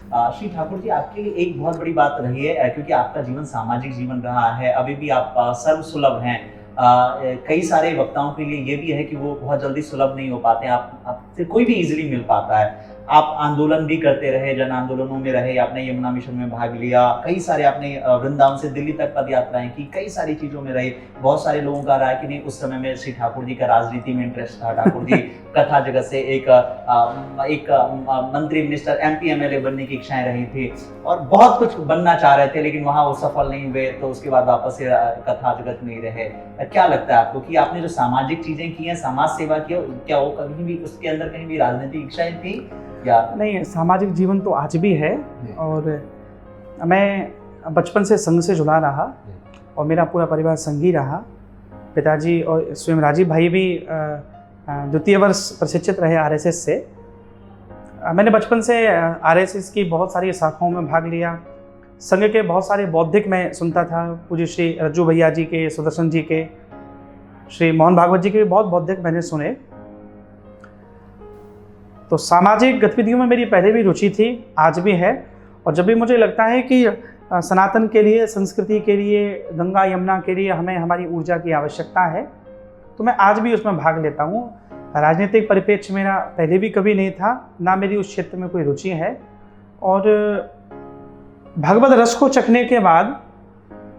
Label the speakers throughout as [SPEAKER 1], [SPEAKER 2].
[SPEAKER 1] श्री ठाकुर जी, आपके लिए एक बहुत बड़ी बात रही है, क्योंकि आपका जीवन सामाजिक जीवन रहा है, अभी भी आप सर्वसुलभ हैं। कई सारे वक्ताओं के लिए ये भी है कि वो बहुत जल्दी सुलभ नहीं हो पाते, आपसे कोई भी इजीली मिल पाता है। आप आंदोलन भी करते रहे, जन आंदोलनों में रहे, आपने यमुना मिशन में भाग लिया, कई सारे आपने वृंदावन से दिल्ली तक पद यात्राएं की, कई सारी चीज़ों में रहे। बहुत सारे लोगों का रहा है कि नहीं, उस समय में श्री ठाकुर जी का राजनीति में इंटरेस्ट था, ठाकुर जी कथा जगत से एक मंत्री, मिनिस्टर, एमपी, एमएलए बनने की इच्छाएं रही थी और बहुत कुछ बनना चाह रहे थे, लेकिन वहाँ वो सफल नहीं हुए, तो उसके बाद वापस से कथा जगत में ही रहे। क्या लगता है आपको कि आपने जो सामाजिक चीज़ें की हैं, समाज सेवा की, क्या वो कहीं भी उसके अंदर कहीं भी राजनीतिक इच्छाएं थी या
[SPEAKER 2] नहीं? सामाजिक जीवन तो आज भी है और मैं बचपन से संघ से जुड़ा रहा और मेरा पूरा परिवार संघी रहा। पिताजी और स्वयं राजीव भाई भी द्वितीय वर्ष प्रशिक्षित रहे आरएसएस से। मैंने बचपन से आरएसएस की बहुत सारी शाखाओं में भाग लिया। संघ के बहुत सारे बौद्धिक मैं सुनता था, पूज्य श्री रज्जू भैया जी के, सुदर्शन जी के, श्री मोहन भागवत जी के भी बहुत बौद्धिक मैंने सुने। तो सामाजिक गतिविधियों में मेरी पहले भी रुचि थी, आज भी है। और जब भी मुझे लगता है कि सनातन के लिए, संस्कृति के लिए, गंगा यमुना के लिए हमें हमारी ऊर्जा की आवश्यकता है, तो मैं आज भी उसमें भाग लेता हूँ। राजनीतिक परिप्रेक्ष्य मेरा पहले भी कभी नहीं था, ना मेरी उस क्षेत्र में कोई रुचि है। और भगवत रस को चखने के बाद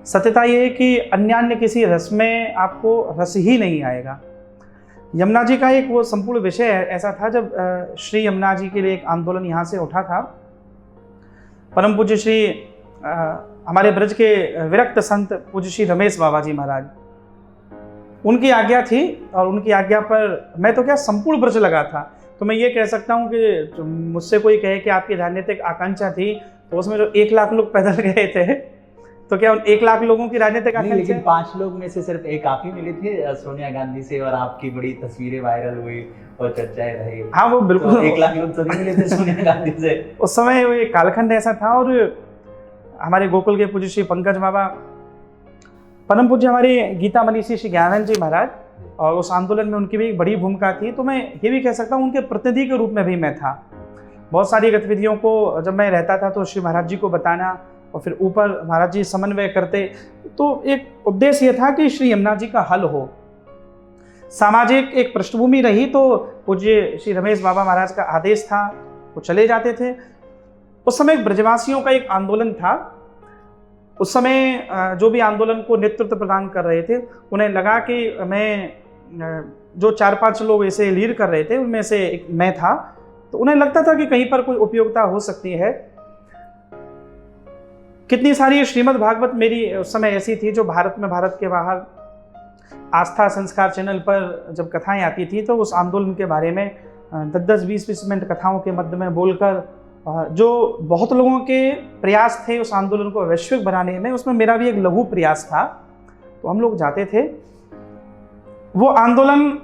[SPEAKER 2] सत्यता ये है कि अन्यान्य किसी रस में आपको रस ही नहीं आएगा। यमुना जी का एक वो संपूर्ण विषय ऐसा था, जब श्री यमुना जी के लिए एक आंदोलन यहाँ से उठा था। परम पूज्य श्री हमारे ब्रज के विरक्त संत पूज्य श्री रमेश बाबा जी महाराज, उनकी आज्ञा थी और उनकी आज्ञा पर मैं तो क्या संपूर्ण ब्रज लगा था। तो मैं ये कह सकता हूँ कि मुझसे कोई कहे कि आपकी राजनीतिक आकांक्षा थी, तो उसमें जो 1 लाख लोग पैदल गए थे, तो क्या उन 1 लाख लोगों की राजनीतिक आकांक्षा?
[SPEAKER 1] लेकिन 5 लोग में से सिर्फ एक आप ही मिले थे सोनिया गांधी से, और आपकी बड़ी तस्वीरें वायरल हुई और चर्चाएं रही।
[SPEAKER 2] हाँ, वो बिल्कुल
[SPEAKER 1] तो 1 लाख लोग तो नहीं मिले थे सोनिया गांधी से
[SPEAKER 2] उस समय। वो एक कालखंड ऐसा था। और हमारे गोकुल के पूज्य श्री पंकज बाबा, परम पूज्य हमारे गीता मनीषी श्री ज्ञानानंद जी महाराज, और उस आंदोलन में उनकी भी एक बड़ी भूमिका थी। तो मैं ये भी कह सकता हूँ उनके प्रतिनिधि के रूप में भी मैं था। बहुत सारी गतिविधियों को जब मैं रहता था तो श्री महाराज जी को बताना, और फिर ऊपर महाराज जी समन्वय करते। तो एक उद्देश्य ये था कि श्री यमुना जी का हल हो। सामाजिक एक पृष्ठभूमि रही तो पूज्य श्री रमेश बाबा महाराज का आदेश था, वो चले जाते थे। उस समय ब्रजवासियों का एक आंदोलन था। उस समय जो भी आंदोलन को नेतृत्व प्रदान कर रहे थे, उन्हें लगा कि मैं जो 4-5 लोग ऐसे लीड कर रहे थे, उनमें से एक मैं था। तो उन्हें लगता था कि कहीं पर कोई उपयोगिता हो सकती है। कितनी सारी श्रीमद् भागवत मेरी उस समय ऐसी थी जो भारत में, भारत के बाहर आस्था संस्कार चैनल पर जब कथाएं आती थी, तो उस आंदोलन के बारे में 10-10, 20-20 मिनट कथाओं के मध्य में बोलकर जो बहुत लोगों के प्रयास थे उस आंदोलन को वैश्विक बनाने में, उसमें मेरा भी एक लघु प्रयास था। तो हम लोग जाते थे। वो आंदोलन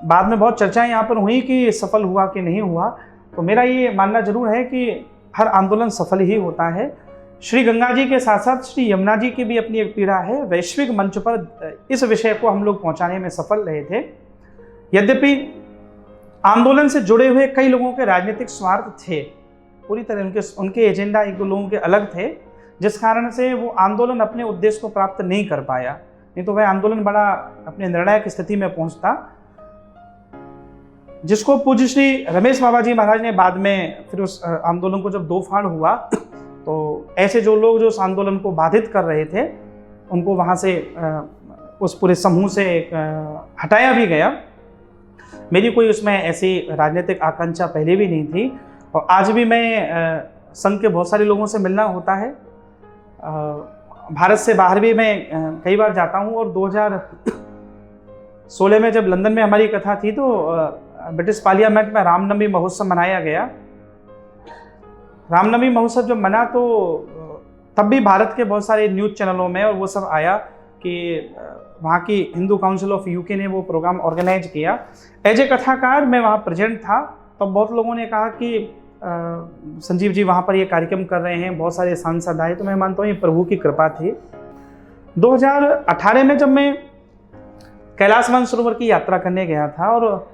[SPEAKER 2] बाद में बहुत चर्चाएं यहाँ पर हुई कि सफल हुआ कि नहीं हुआ। तो मेरा ये मानना जरूर है कि हर आंदोलन सफल ही होता है। श्री गंगा जी के साथ साथ श्री यमुना जी की भी अपनी एक पीड़ा है। वैश्विक मंच पर इस विषय को हम लोग पहुंचाने में सफल रहे थे। यद्यपि आंदोलन से जुड़े हुए कई लोगों के राजनीतिक स्वार्थ थे, पूरी तरह उनके एजेंडा 1-2 लोगों के अलग थे, जिस कारण से वो आंदोलन अपने उद्देश्य को प्राप्त नहीं कर पाया। नहीं तो वह आंदोलन बड़ा अपने निर्णायक स्थिति में पहुंचता, जिसको पूज्य श्री रमेश बाबा जी महाराज ने बाद में फिर उस आंदोलन को जब 2 फाड़ हुआ, तो ऐसे जो लोग जो उस आंदोलन को बाधित कर रहे थे, उनको वहाँ से उस पूरे समूह से हटाया भी गया। मेरी कोई उसमें ऐसी राजनीतिक आकांक्षा पहले भी नहीं थी। और आज भी मैं संघ के बहुत सारे लोगों से मिलना होता है। भारत से बाहर भी मैं कई बार जाता हूँ। और 2016 में जब लंदन में हमारी कथा थी, तो ब्रिटिश पार्लियामेंट में रामनवमी महोत्सव मनाया गया। रामनवमी महोत्सव जब मना, तो तब भी भारत के बहुत सारे न्यूज़ चैनलों में और वो सब आया कि वहाँ की हिंदू काउंसिल ऑफ यूके ने वो प्रोग्राम ऑर्गेनाइज किया। एज ए कथाकार मैं वहाँ प्रेजेंट था। तब बहुत लोगों ने कहा कि संजीव जी वहाँ पर ये कार्यक्रम कर रहे हैं, बहुत सारे सांसद आए। तो मैं मानता हूँ ये प्रभु की कृपा थी। 2018 में जब मैं कैलाश मानसरोवर की यात्रा करने गया था, और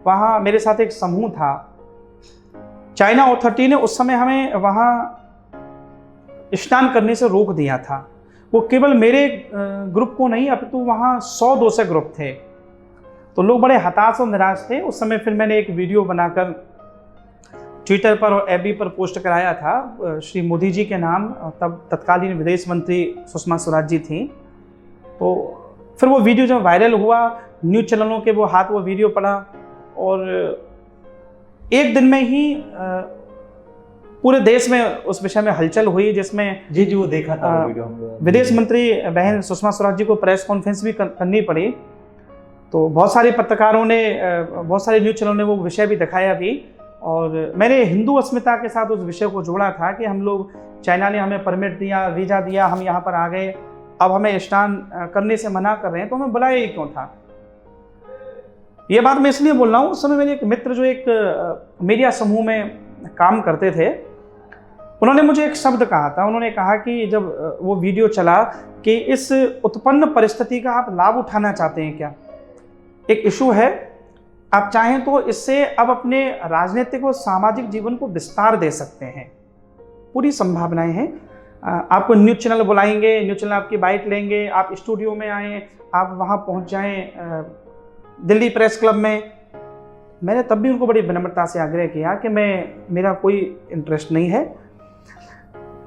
[SPEAKER 2] वहाँ मेरे साथ एक समूह था, चाइना अथॉरिटी ने उस समय हमें वहाँ स्नान करने से रोक दिया था। वो केवल मेरे ग्रुप को नहीं, अब तो वहाँ 100-200 ग्रुप थे। तो लोग बड़े हताश और निराश थे। उस समय फिर मैंने एक वीडियो बनाकर ट्विटर पर और एफबी पर पोस्ट कराया था श्री मोदी जी के नाम, तब तत्कालीन विदेश मंत्री सुषमा स्वराज जी थी। तो फिर वो वीडियो जब वायरल हुआ, न्यूज़ चैनलों के वो हाथ वो वीडियो पड़ा और एक दिन में ही पूरे देश में उस विषय में हलचल हुई, जिसमें
[SPEAKER 1] जी वो देखा था वो वीडियो।
[SPEAKER 2] विदेश मंत्री बहन सुषमा स्वराज जी को प्रेस कॉन्फ्रेंस भी करनी पड़ी। तो बहुत सारे पत्रकारों ने, बहुत सारे न्यूज़ चैनलों ने वो विषय भी दिखाया भी, और मैंने हिंदू अस्मिता के साथ उस विषय को जोड़ा था कि हम लोग, चाइना ने हमें परमिट दिया, वीज़ा दिया, हम यहाँ पर आ गए, अब हमें स्नान करने से मना कर रहे हैं, तो हमें बुलाया ही क्यों था। ये बात मैं इसलिए बोल रहा हूँ, उस समय मेरे एक मित्र जो एक मीडिया समूह में काम करते थे, उन्होंने मुझे एक शब्द कहा था। उन्होंने कहा कि जब वो वीडियो चला कि इस उत्पन्न परिस्थिति का आप लाभ उठाना चाहते हैं क्या, एक इशू है, आप चाहें तो इससे अब अपने राजनीतिक और सामाजिक जीवन को विस्तार दे सकते हैं, पूरी संभावनाएं हैं। आपको न्यूज़ चैनल बुलाएंगे, न्यूज़ चैनल आपकी बाइट लेंगे, आप स्टूडियो में आएँ, आप वहाँ पहुँच जाएँ दिल्ली प्रेस क्लब में। मैंने तब भी उनको बड़ी विनम्रता से आग्रह किया कि मेरा कोई इंटरेस्ट नहीं है।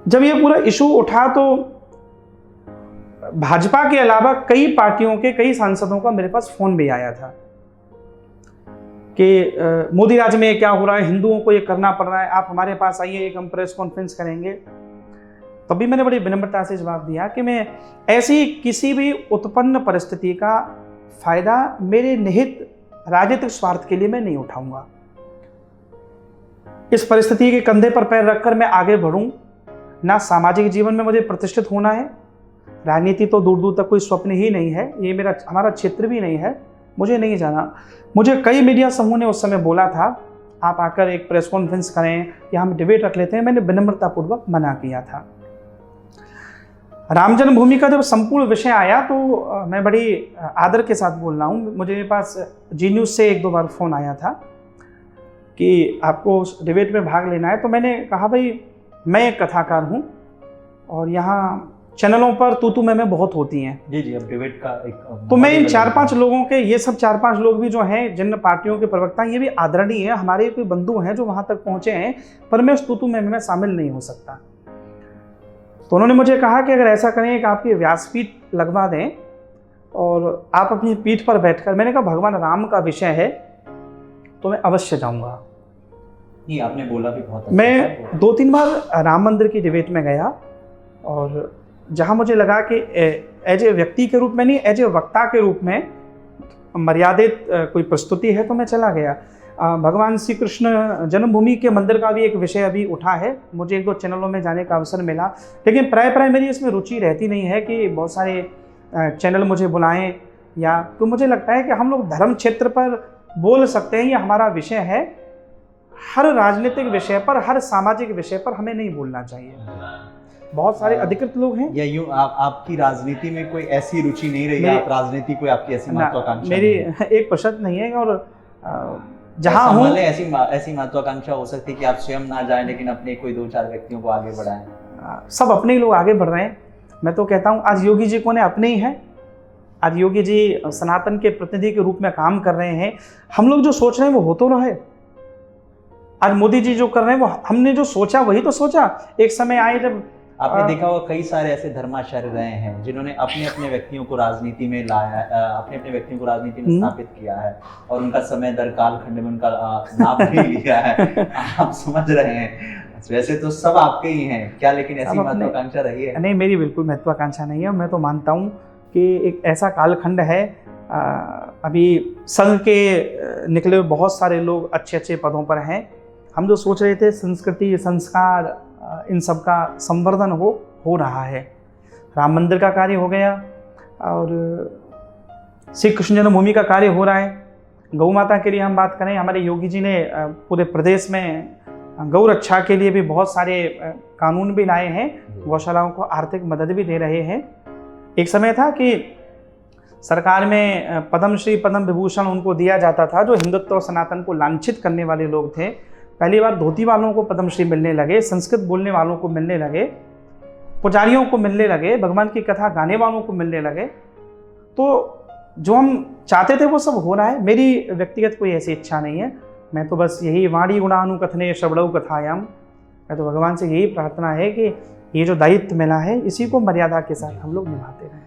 [SPEAKER 2] जब ये पूरा इशू उठा तो भाजपा के अलावा कई पार्टियों के कई सांसदों का मेरे पास फ़ोन भी आया था कि मोदी राज में क्या हो रहा है, हिंदुओं को ये करना पड़ रहा है, आप हमारे पास आइए, एक हम प्रेस कॉन्फ्रेंस करेंगे। तभी मैंने बड़ी विनम्रता से जवाब दिया कि मैं ऐसी किसी भी उत्पन्न परिस्थिति का फायदा मेरे निहित राजनीतिक स्वार्थ के लिए मैं नहीं उठाऊंगा। इस परिस्थिति के कंधे पर पैर रखकर मैं आगे बढ़ूं, ना सामाजिक जीवन में मुझे प्रतिष्ठित होना है, राजनीति तो दूर दूर तक कोई स्वप्न ही नहीं है, ये हमारा क्षेत्र भी नहीं है, मुझे नहीं जाना। मुझे कई मीडिया समूह ने उस समय बोला था आप आकर एक प्रेस कॉन्फ्रेंस करें या हम डिबेट रख लेते हैं, मैंने विनम्रतापूर्वक मना किया था। राम जन्मभूमि का जब संपूर्ण विषय आया तो मैं बड़ी आदर के साथ बोल रहा हूँ, मेरे पास जी न्यूज़ से 1-2 बार फ़ोन आया था कि आपको उस डिबेट में भाग लेना है। तो मैंने कहा भाई मैं एक कथाकार हूँ और यहाँ चैनलों पर तू मैं बहुत होती हैं।
[SPEAKER 1] जी अब डिबेट का एक,
[SPEAKER 2] तो मैं इन 4-5 लोगों के, ये सब 4-5 लोग भी जो हैं जिन पार्टियों के प्रवक्ता हैं, ये भी आदरणीय हैं, हमारे कोई बंधु हैं जो वहाँ तक पहुँचे हैं, पर मैं उस तू में शामिल नहीं हो सकता। तो उन्होंने मुझे कहा कि अगर ऐसा करें कि आपकी व्यासपीठ लगवा दें और आप अपनी पीठ पर बैठकर, मैंने कहा भगवान राम का विषय है तो मैं अवश्य जाऊंगा।
[SPEAKER 1] नहीं, आपने बोला भी बहुत अच्छा।
[SPEAKER 2] मैं 2-3 बार राम मंदिर की डिबेट में गया और जहां मुझे लगा कि एज ए व्यक्ति के रूप में नहीं, एज ए वक्ता के रूप में मर्यादित कोई प्रस्तुति है तो मैं चला गया। भगवान श्री कृष्ण जन्मभूमि के मंदिर का भी एक विषय अभी उठा है, मुझे 1-2 चैनलों में जाने का अवसर मिला, लेकिन प्राय मेरी इसमें रुचि रहती नहीं है कि बहुत सारे चैनल मुझे बुलाएं, या तो मुझे लगता है कि हम लोग धर्म क्षेत्र पर बोल सकते हैं, ये हमारा विषय है। हर राजनीतिक विषय पर, हर सामाजिक विषय पर हमें नहीं बोलना चाहिए। बहुत सारे अधिकृत लोग हैं।
[SPEAKER 1] या यूँ आपकी राजनीति में कोई ऐसी रुचि नहीं रही, आप राजनीति कोई आपकी ऐसी महत्वाकांक्षा?
[SPEAKER 2] मेरी एक प्रश्न नहीं है, और जहाँ हूँ
[SPEAKER 1] ऐसी महत्वाकांक्षा हो सकती है कि आप स्वयं ना जाएं लेकिन अपने कोई 2-4 व्यक्तियों को आगे बढ़ाएं।
[SPEAKER 2] सब अपने ही लोग आगे बढ़ रहे हैं। मैं तो कहता हूँ आज योगी जी कौन है, अपने ही हैं। आज योगी जी सनातन के प्रतिनिधि के रूप में काम कर रहे हैं। हम लोग जो सोच रहे हैं वो हो तो रहे। आज मोदी जी जो कर रहे हैं वो हमने जो सोचा वही तो सोचा। एक समय आए जब
[SPEAKER 1] आपने देखा होगा कई सारे ऐसे धर्माचार्य रहे हैं जिन्होंने अपने अपने व्यक्तियों को राजनीति में लाया, अपने अपने व्यक्तियों को राजनीति में स्थापित किया है और उनका समय दर कालखंड में उनका नाम भी लिया है। आप समझ रहे हैं, वैसे तो सब आपके ही हैं क्या, लेकिन ऐसी महत्वाकांक्षा रही है?
[SPEAKER 2] नहीं, मेरी बिल्कुल महत्वाकांक्षा नहीं है। मैं तो मानता हूँ कि एक ऐसा कालखंड है, अभी संघ के निकले बहुत सारे लोग अच्छे अच्छे पदों पर हैं। हम जो सोच रहे थे संस्कृति संस्कार इन सब का संवर्धन हो रहा है। राम मंदिर का कार्य हो गया और श्री कृष्ण जन्मभूमि का कार्य हो रहा है। गौ माता के लिए हम बात करें, हमारे योगी जी ने पूरे प्रदेश में गौ रक्षा के लिए भी बहुत सारे कानून भी लाए हैं, गौशालाओं को आर्थिक मदद भी दे रहे हैं। एक समय था कि सरकार में पद्मश्री पद्म विभूषण उनको दिया जाता था जो हिंदुत्व और सनातन को लांछित करने वाले लोग थे। पहली बार धोती वालों को पद्मश्री मिलने लगे, संस्कृत बोलने वालों को मिलने लगे, पुजारियों को मिलने लगे, भगवान की कथा गाने वालों को मिलने लगे। तो जो हम चाहते थे वो सब हो रहा है। मेरी व्यक्तिगत कोई ऐसी इच्छा नहीं है। मैं तो बस यही वाणी गुणानुकथने श्रवणौ कथायाम, मैं तो भगवान से यही प्रार्थना है कि ये जो दायित्व मिला है इसी को मर्यादा के साथ हम लोग निभाते रहें।